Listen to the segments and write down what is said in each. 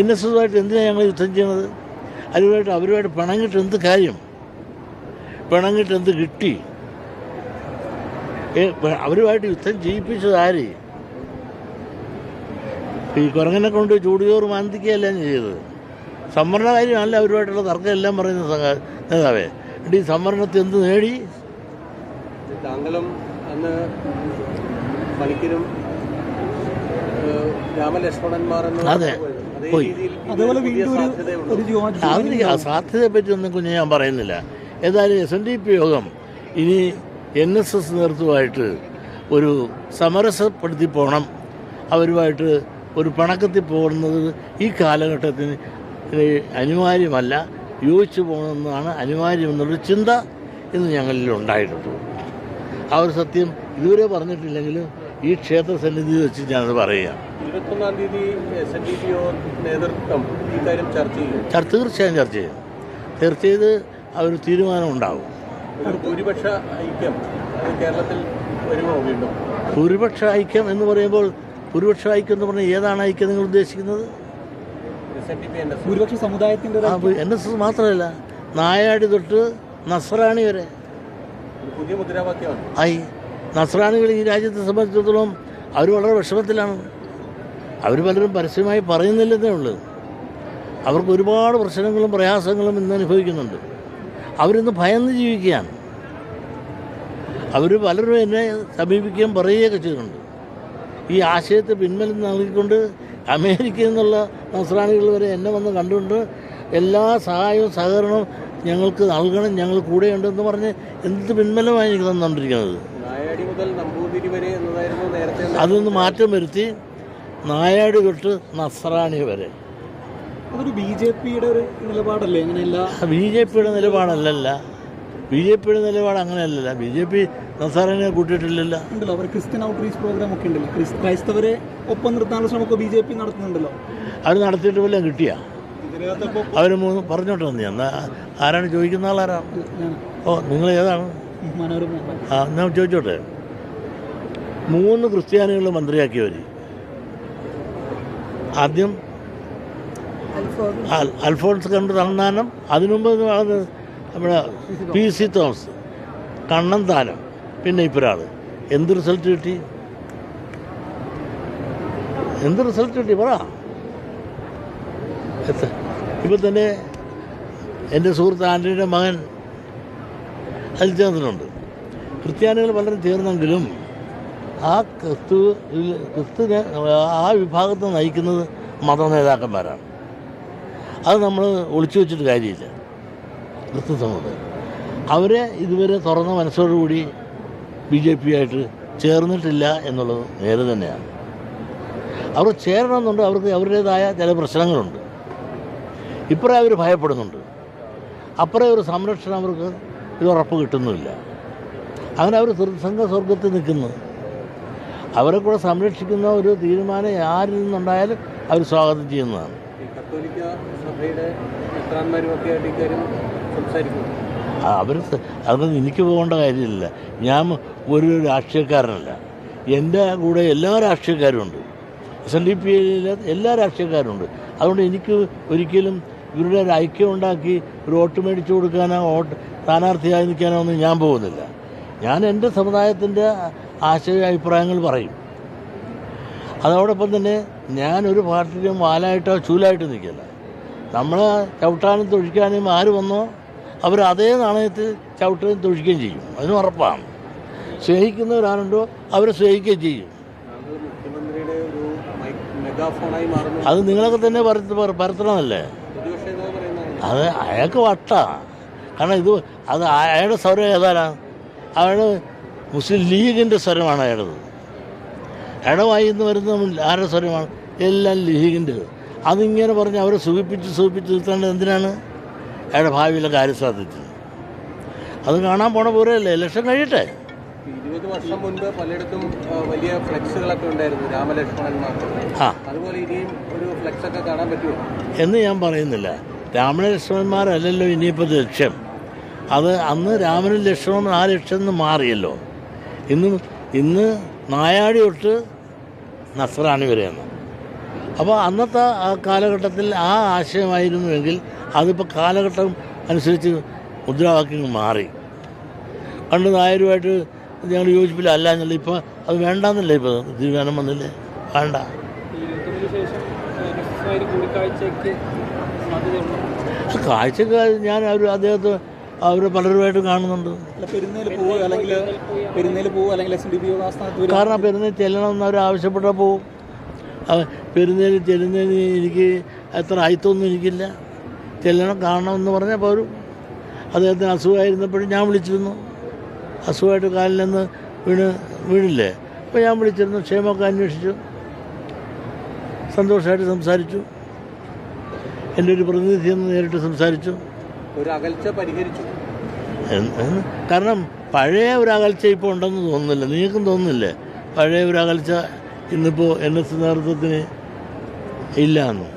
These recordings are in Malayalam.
എൻ എസ് എസുമായിട്ട് എന്തിനാണ് ഞങ്ങൾ യുദ്ധം ചെയ്യണത്? അവരുമായിട്ട് പിണങ്ങിട്ട് എന്ത് കാര്യം? പിണങ്ങിട്ട് എന്ത് കിട്ടി? അവരുമായിട്ട് യുദ്ധം ചെയ്യിപ്പിച്ചത് ആര്? ഈ കുരങ്ങനെ കൊണ്ട് ചൂടുചോറ് മാന്തിക്കുകയല്ല ചെയ്തത്. സംവരണ കാര്യമല്ല അവരുമായിട്ടുള്ള തർക്കം എല്ലാം പറയുന്ന നേതാവേ. ഈ സംവരണത്തിൽ എന്ത് നേടി? താങ്കളും അന്ന് പണിക്കരും രാമലക്ഷ്മണന്മാരെന്ന് അതെ പോയി. അതിന് സാധ്യതയെ പറ്റി ഒന്നും കുഞ്ഞ് ഞാൻ പറയുന്നില്ല. ഏതായാലും SNDP യോഗം ഇനി NSS നേതൃത്വമായിട്ട് ഒരു സമരസപ്പെടുത്തി പോകണം. അവരുമായിട്ട് ഒരു പിണക്കത്തിൽ പോകുന്നത് ഈ കാലഘട്ടത്തിന് അനിവാര്യമല്ല, യോജിച്ചു പോകണമെന്നാണ് അനിവാര്യമെന്നുള്ളൊരു ചിന്ത ഇന്ന് ഞങ്ങളിൽ ഉണ്ടായിട്ടുണ്ട്. ആ ഒരു സത്യം ഇതുവരെ പറഞ്ഞിട്ടില്ലെങ്കിലും ഈ ക്ഷേത്ര സന്നിധി വെച്ച് ഞാനത് പറയുകയാണ്. 21-ാം തീയതി SNDP നേതൃത്വം ഈ കാര്യം തീർച്ചയായും ചർച്ച ചെയ്യും. ചർച്ച ചെയ്ത് ഒരു തീരുമാനം ഉണ്ടാകും. ഭൂരിപക്ഷ ഐക്യം കേരളത്തിൽ വരുമോ? വീണ്ടും ഭൂരിപക്ഷ ഐക്യം എന്ന് പറയുമ്പോൾ ഭൂരിപക്ഷ ഐക്യം എന്ന് പറഞ്ഞാൽ ഏതാണ് ഐക്യം നിങ്ങൾ ഉദ്ദേശിക്കുന്നത്? ഭൂരിപക്ഷ സമുദായത്തിൻ്റെ NSS മാത്രമല്ല, നായാടി തൊട്ട് നസ്രാണി വരെ പുതിയ മുദ്രാവാക്യമാണ്. ആയി. നസ്രാണികൾ ഈ രാജ്യത്തെ സംബന്ധിച്ചിടത്തോളം അവർ വളരെ വിഷമത്തിലാണ്. അവർ പലരും പരസ്യമായി പറയുന്നില്ലെന്നേ ഉള്ളൂ. അവർക്ക് ഒരുപാട് പ്രശ്നങ്ങളും പ്രയാസങ്ങളും ഇന്ന് അനുഭവിക്കുന്നുണ്ട്. അവരിന്ന് ഭയന്ന് ജീവിക്കുകയാണ്. അവർ പലരും എന്നെ സമീപിക്കുകയും പറയുകയൊക്കെ ചെയ്തിട്ടുണ്ട്. ഈ ആശയത്തെ പിൻബലം നൽകിക്കൊണ്ട് അമേരിക്കയിൽ നിന്നുള്ള നസ്രാണികൾ വരെ എന്നെ വന്ന് കണ്ടുകൊണ്ട് എല്ലാ സഹായവും സഹകരണവും ഞങ്ങൾക്ക് നൽകണം, ഞങ്ങൾ കൂടെയുണ്ടെന്ന് പറഞ്ഞ് എന്ത് പിൻബലമായി എനിക്ക് തന്നുകൊണ്ടിരിക്കുന്നത്. അതൊന്ന് മാറ്റം വരുത്തി നായാടി തൊട്ട് നസ്രാണി വരെ. അതൊരു BJPയുടെ ഒരു നിലപാടല്ലേ? അങ്ങനെയല്ല, BJPയുടെ നിലപാടല്ലല്ല. BJPയുടെ നിലപാട് അങ്ങനെയല്ലല്ല. BJP നസ്രാണിയെ കൂട്ടിയിട്ടില്ലല്ലോ. ഉണ്ടല്ലോ, അവർ ക്രിസ്ത്യൻ ഔട്ട്റീച്ച് പ്രോഗ്രാം ഒക്കെ ഉണ്ടല്ലോ. ക്രൈസ്തവരെ ഒപ്പം നിർത്താനുള്ള ശ്രമമൊക്കെ BJP നടത്തുന്നുണ്ടല്ലോ. അവർ നടത്തിയിട്ട് വല്ലതും കിട്ടിയാ? അവർ പറഞ്ഞോട്ടെ നീ എന്നാ ആരാണ് ചോദിക്കുന്ന ആളാരാണ്? നിങ്ങൾ ഏതാണ്? ഞാൻ ചോദിച്ചോട്ടെ. 3 ക്രിസ്ത്യാനികൾ മന്ത്രിയാക്കിയവർ. ആദ്യം അൽഫോൺസ് കണ്ണന്താനം, അതിനുമുമ്പ് നമ്മുടെ PC തോമസ്, കണ്ണന്താനം, പിന്നെ ഇപ്പൊരാൾ. എന്ത് റിസൾട്ട് കിട്ടി? പറ. ഇപ്പം തന്നെ എൻ്റെ സുഹൃത്ത് ആൻ്റണിയുടെ മകൻ അതിൽ ചേർന്നിട്ടുണ്ട്. ക്രിസ്ത്യാനികൾ പലരും ചേർന്നെങ്കിലും ആ ക്രിസ്തുവിനെ ആ വിഭാഗത്തെ നയിക്കുന്നത് മതനേതാക്കന്മാരാണ്. അത് നമ്മൾ ഒളിച്ചു വെച്ചിട്ട് കാര്യമില്ല. ക്രിസ്തു സമുദായം അവരെ ഇതുവരെ തുറന്ന മനസ്സോടുകൂടി BJP ആയിട്ട് ചേർന്നിട്ടില്ല എന്നുള്ളത് നേരെ തന്നെയാണ്. അവർ ചേരണമെന്നുണ്ട്. അവർക്ക് അവരുടേതായ ചില പ്രശ്നങ്ങളുണ്ട്. ഇപ്പറേ അവർ ഭയപ്പെടുന്നുണ്ട്, അപ്പറേ ഒരു സംരക്ഷണം അവർക്ക് ഇത് ഉറപ്പ് കിട്ടുന്നുമില്ല. അങ്ങനെ അവർ സംഘസ്വർഗത്തിൽ നിൽക്കുന്നു. അവരെ കൂടെ സംരക്ഷിക്കുന്ന ഒരു തീരുമാനം ആരിൽ നിന്നുണ്ടായാലും അവർ സ്വാഗതം ചെയ്യുന്നതാണ്. അതൊന്നും എനിക്ക് പോകേണ്ട കാര്യമില്ല. ഞാൻ ഒരു രാഷ്ട്രീയക്കാരനല്ല. എൻ്റെ കൂടെ എല്ലാ രാഷ്ട്രീയക്കാരുമുണ്ട്. SNDPയിലെ എല്ലാ രാഷ്ട്രീയക്കാരുണ്ട്. അതുകൊണ്ട് എനിക്ക് ഒരിക്കലും ഇവരുടെ ഒരു ഐക്യം ഉണ്ടാക്കി ഒരു വോട്ട് മേടിച്ചു കൊടുക്കാനോ സ്ഥാനാർത്ഥിയായി നിൽക്കാനോ ഒന്നും ഞാൻ പോകുന്നില്ല. ഞാൻ എൻ്റെ സമുദായത്തിൻ്റെ ആശയ അഭിപ്രായങ്ങൾ പറയും. അതോടൊപ്പം തന്നെ ഞാനൊരു പാർട്ടിയിലും വാലായിട്ടോ ചൂലായിട്ടോ നിൽക്കില്ല. നമ്മളെ ചവിട്ടാനും തൊഴിക്കാനും ആര് വന്നോ അവർ അതേ നാണയത്തിൽ ചവിട്ടുകയും തൊഴിക്കുകയും ചെയ്യും. അതിന് ഉറപ്പാണ്. സ്നേഹിക്കുന്നവരാരുണ്ടോ അവരെ സ്നേഹിക്കുകയും ചെയ്യും. അത് നിങ്ങളൊക്കെ തന്നെ പരത്തണമല്ലേ? അത് അയാൾക്ക് വട്ടാണ്. കാരണം അത് അയാളുടെ സ്വരം ഏതാനാണ്? അയാൾ മുസ്ലിം ലീഗിൻ്റെ സ്വരമാണ് അയാളത്. അയാളുടെ വായിൽ നിന്ന് വരുന്ന ആരുടെ സ്വരമാണ്? എല്ലാം ലീഗിൻ്റെ. അതിങ്ങനെ പറഞ്ഞ് അവരെ സൂചിപ്പിച്ച് നിർത്തേണ്ടത് എന്തിനാണ്? അയാളുടെ ഭാവിയിലെ കാര്യം സാധിച്ചത്. അത് കാണാൻ പോണ പോലെയല്ലേ. ഇലക്ഷൻ കഴിയട്ടെ. 20 വർഷം മുൻപ് പലയിടത്തും വലിയ ഫ്ലെക്സുകളൊക്കെ ഉണ്ടായിരുന്നു രാമലക്ഷ്മണന്മാർക്ക്. അതുപോലെ ഇനിയും ഒരു ഫ്ലെക്സ് ഒക്കെ കാണാൻ പറ്റുമോ എന്ന് ഞാൻ പറയുന്നില്ല. രാമലക്ഷ്മണന്മാരല്ലല്ലോ ഇനിയിപ്പോൾ ലക്ഷ്യം. അത് അന്ന് രാമനും ലക്ഷ്മണനും ആ ലക്ഷ്യം നിന്ന് മാറിയല്ലോ. ഇന്ന് നായാടി തൊട്ട് നസ്രാണി വരെയെന്ന്. അപ്പോൾ അന്നത്തെ ആ കാലഘട്ടത്തിൽ ആ ആശയമായിരുന്നുവെങ്കിൽ അതിപ്പോൾ കാലഘട്ടം അനുസരിച്ച് മുദ്രാവാക്യങ്ങൾ മാറി. പണ്ട് നായരുമായിട്ട് ഞങ്ങൾ യോജിപ്പില്ല അല്ല എന്നല്ല, ഇപ്പോൾ അത് വേണ്ടെന്നല്ലേ, ഇപ്പോൾ തീരുമാനം വന്നില്ലേ, വേണ്ട. കാഴ്ചക്ക് ഞാൻ അദ്ദേഹത്തെ അവർ പലരുമായിട്ട് കാണുന്നുണ്ട്. കാരണം പെരുന്നേൽ ചെല്ലണമെന്ന് അവർ ആവശ്യപ്പെട്ടാൽ പോവും. പെരുന്നേൽ ചെല്ലുന്നതിന് എനിക്ക് അത്ര അയിത്തൊന്നും എനിക്കില്ല. ചെല്ലണം കാണണമെന്ന് പറഞ്ഞപ്പോൾ ഒരു അദ്ദേഹത്തിന് അസുഖമായിരുന്നപ്പോഴും ഞാൻ വിളിച്ചിരുന്നു. അസുഖമായിട്ട് കാലിൽ നിന്ന് വീണില്ലേ, അപ്പോൾ ഞാൻ വിളിച്ചിരുന്നു, ക്ഷേമമൊക്കെ അന്വേഷിച്ചു, സന്തോഷമായിട്ട് സംസാരിച്ചു. എൻ്റെ ഒരു പ്രതിനിധി എന്ന് നേരിട്ട് സംസാരിച്ചു. ഒരു അകൽച്ച പരിഹരിച്ചു. കാരണം പഴയ ഒരു അകൽച്ച ഇപ്പോൾ ഉണ്ടെന്ന് തോന്നുന്നില്ല. നിങ്ങൾക്കും തോന്നുന്നില്ലേ പഴയ ഒരു അകൽച്ച ഇന്നിപ്പോൾ NS നേതൃത്വത്തിന് ഇല്ല എന്ന്?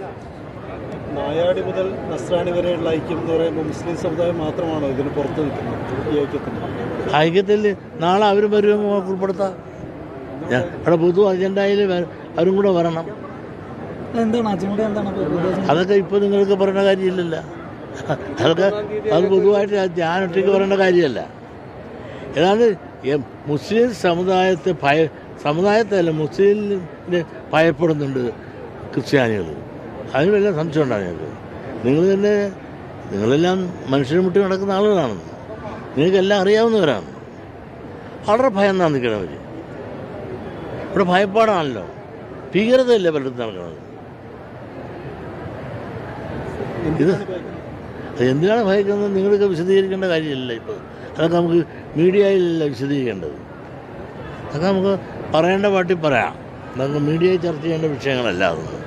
നായാടി മുതൽ നസ്രാണി വരെയുള്ള ഐക്യം എന്ന് പറയുമ്പോൾ മുസ്ലിം സമുദായം മാത്രമാണോ ഇതിന് പുറത്ത് നിൽക്കുന്നത്? ഈ ഐക്യത്തിൽ നാളെ അവരും വരുമ്പോൾ ഉൾപ്പെടുത്താം. അവിടെ പൊതു അജണ്ടയിൽ അവരും കൂടെ വരണം. എന്താണ് അജണ്ട? എന്താണ് അതൊക്കെ ഇപ്പോൾ നിങ്ങൾക്ക് പറയേണ്ട കാര്യമില്ലല്ലോ. അതൊക്കെ അത് പൊതുവായിട്ട് ഞാനൊറ്റയ്ക്ക് പറയേണ്ട കാര്യമല്ല. ഏതാണ്ട് മുസ്ലിം സമുദായത്തല്ല മുസ്ലിമിനെ ഭയപ്പെടുന്നുണ്ട് ക്രിസ്ത്യാനികൾ. അതിന് വല്ല സംശയം ഉണ്ടാകും ഞങ്ങൾക്ക്. നിങ്ങളെല്ലാം മനുഷ്യരെ മുട്ടി നടക്കുന്ന ആളുകളാണ്, നിങ്ങൾക്കെല്ലാം അറിയാവുന്നവരാണ്. വളരെ ഭയം നിൽക്കണവർ. ഇവിടെ ഭയപ്പാടാണല്ലോ, ഭീകരതയല്ലേ പലയിടത്തും നടക്കുന്നത്. ഇത് എന്തിനാണ് ഭയക്കുന്നത് നിങ്ങൾക്ക് വിശദീകരിക്കേണ്ട കാര്യമില്ല. ഇപ്പോൾ അതൊക്കെ നമുക്ക് മീഡിയയിലല്ല വിശദീകരിക്കേണ്ടത്. അതൊക്കെ നമുക്ക് പറയേണ്ട പാട്ടി പറയാം. നമുക്ക് മീഡിയയിൽ ചർച്ച ചെയ്യേണ്ട വിഷയങ്ങളല്ല അതൊന്നും.